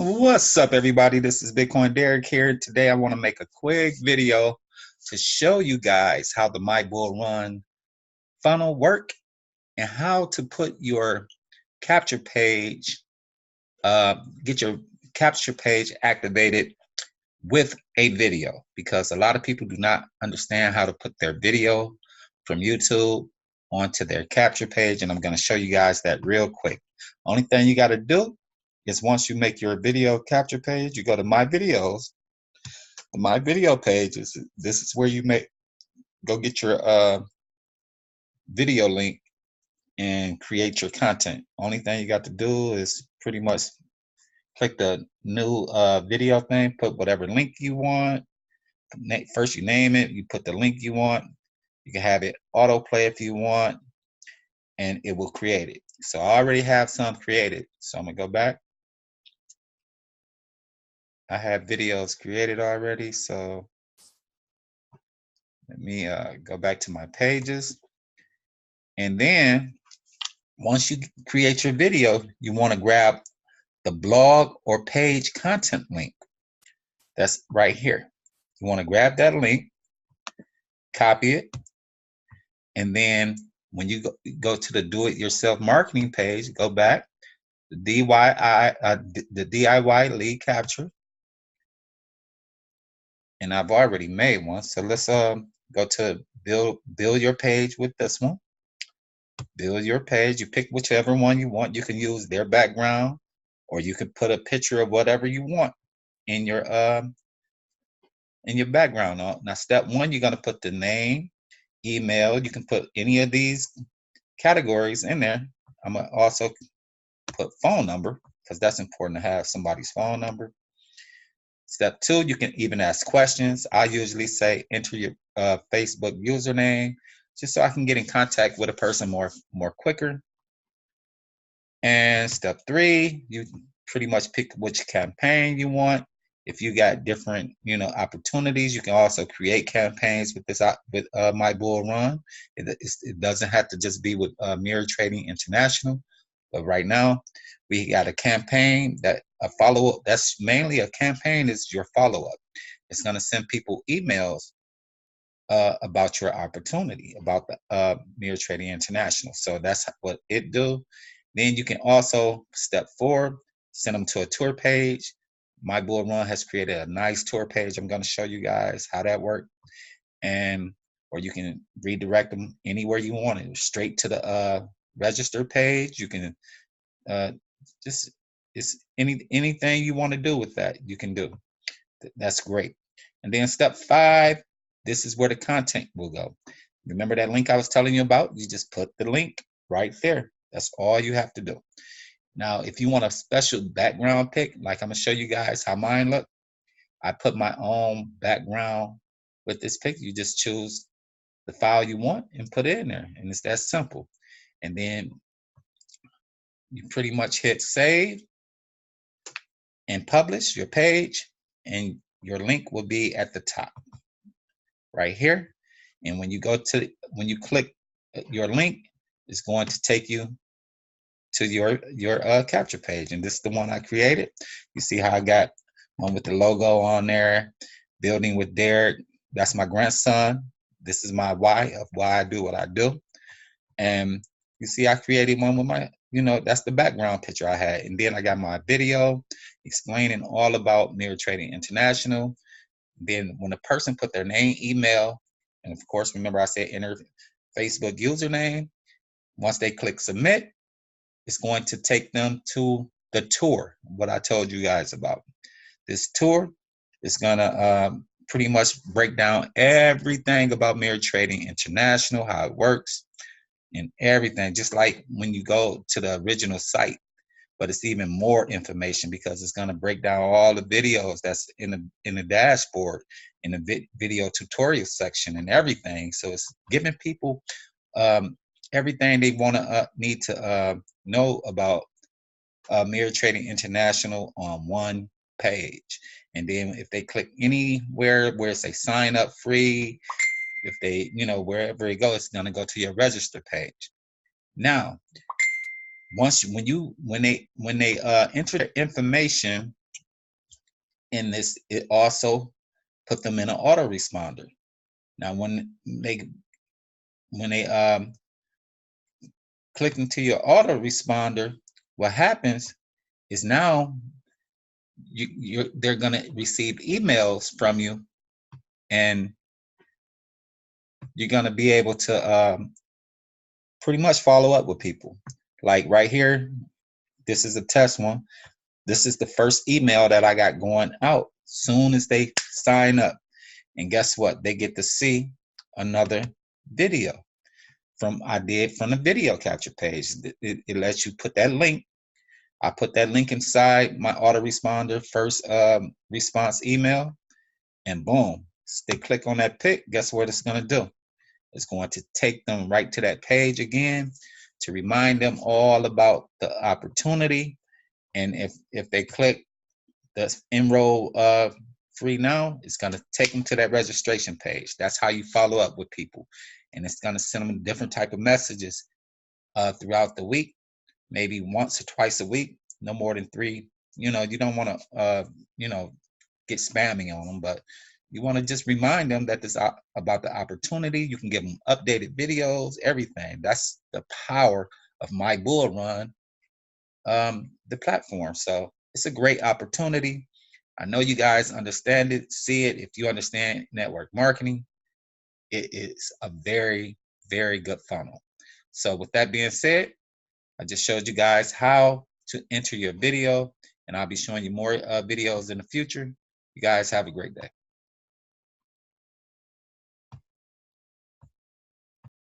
What's up, everybody? This is Bitcoin Derek here. Today, I want to make a quick video to show you guys how the MyBullRun funnel work and how to put your capture page, get your capture page activated with a video, because a lot of people do not understand how to put their video from YouTube onto their capture page, and I'm going to show you guys that real quick. Only thing you got to do is once you make your video capture page, you go to My Videos. The My Video page this is where you go get your video link and create your content. Only thing you got to do is pretty much click the new video thing, put whatever link you want. First you name it, you put the link you want. You can have it autoplay if you want, and it will create it. So I already have some created, so I'm gonna go back. I have videos created already, so let me go back to my pages. And then once you create your video, you want to grab the blog or page content link. That's right here. You want to grab that link, copy it, and then when you go to the do-it-yourself marketing page, go back, the DIY lead capture. And I've already made one, so let's go to build your page with this one. Build your page. You pick whichever one you want. You can use their background, or you can put a picture of whatever you want in your background. Now, step one, you're gonna put the name, email. You can put any of these categories in there. I'm gonna also put phone number, because that's important to have somebody's phone number. Step two, you can even ask questions. I usually say enter your Facebook username, just so I can get in contact with a person more quicker. And step three, you pretty much pick which campaign you want. If you got different, opportunities, you can also create campaigns with this with MyBullRun. It doesn't have to just be with Mirror Trading International, but right now we got a campaign that a follow-up. That's mainly a campaign is your follow-up. It's going to send people emails about your opportunity, about the Mirror Trading International. So that's what it do. Then you can also, step 4, send them to a tour page. MyBullRun has created a nice tour page. I'm going to show you guys how that works. Or you can redirect them anywhere you want it, straight to the register page. You can it's anything you want to do with that, you can do. That's great. And then step 5, this is where the content will go. Remember that link I was telling you about? You just put the link right there. That's all you have to do. Now, if you want a special background pic, like I'm gonna show you guys how mine look, I put my own background with this pic. You just choose the file you want and put it in there, and it's that simple. And then you pretty much hit save and publish your page, and your link will be at the top right here. And when you click your link, it's going to take you to your capture page. And this is the one I created. You see how I got one with the logo on there, building with Derek. That's my grandson. This is my why of why I do what I do. And you see I created one with my, that's the background picture I had. And then I got my video explaining all about Mirror Trading International. Then when a person put their name, email, and of course, remember I said enter Facebook username. Once they click submit, it's going to take them to the tour, what I told you guys about. This tour is gonna pretty much break down everything about Mirror Trading International, how it works, and everything, just like when you go to the original site. But it's even more information, because it's going to break down all the videos that's in the dashboard, in the video tutorial section, and everything. So it's giving people everything they want to need to know about Mirror Trading International on one page. And then if they click anywhere where it says sign up free, if they, wherever it goes, it's going to go to your register page. Now, when they enter their information in this, it also put them in an autoresponder. Now, when they click into your autoresponder, what happens is now they're gonna receive emails from you, and you're gonna be able to pretty much follow up with people. Like right here, this is a test one. This is the first email that I got going out soon as they sign up. And guess what? They get to see another video from the video capture page. It lets you put that link. I put that link inside my autoresponder first response email, and boom, they click on that pic. Guess what it's going to do? It's going to take them right to that page again to remind them all about the opportunity. And if they click the enroll free now, it's going to take them to that registration page. That's how you follow up with people. And it's going to send them different type of messages throughout the week, maybe once or twice a week, no more than 3. You don't want to get spammy on them, but you want to just remind them that this about the opportunity. You can give them updated videos, everything. That's the power of MyBullRun, the platform. So it's a great opportunity. I know you guys understand it, see it. If you understand network marketing, it is a very, very good funnel. So with that being said, I just showed you guys how to enter your video, and I'll be showing you more videos in the future. You guys have a great day.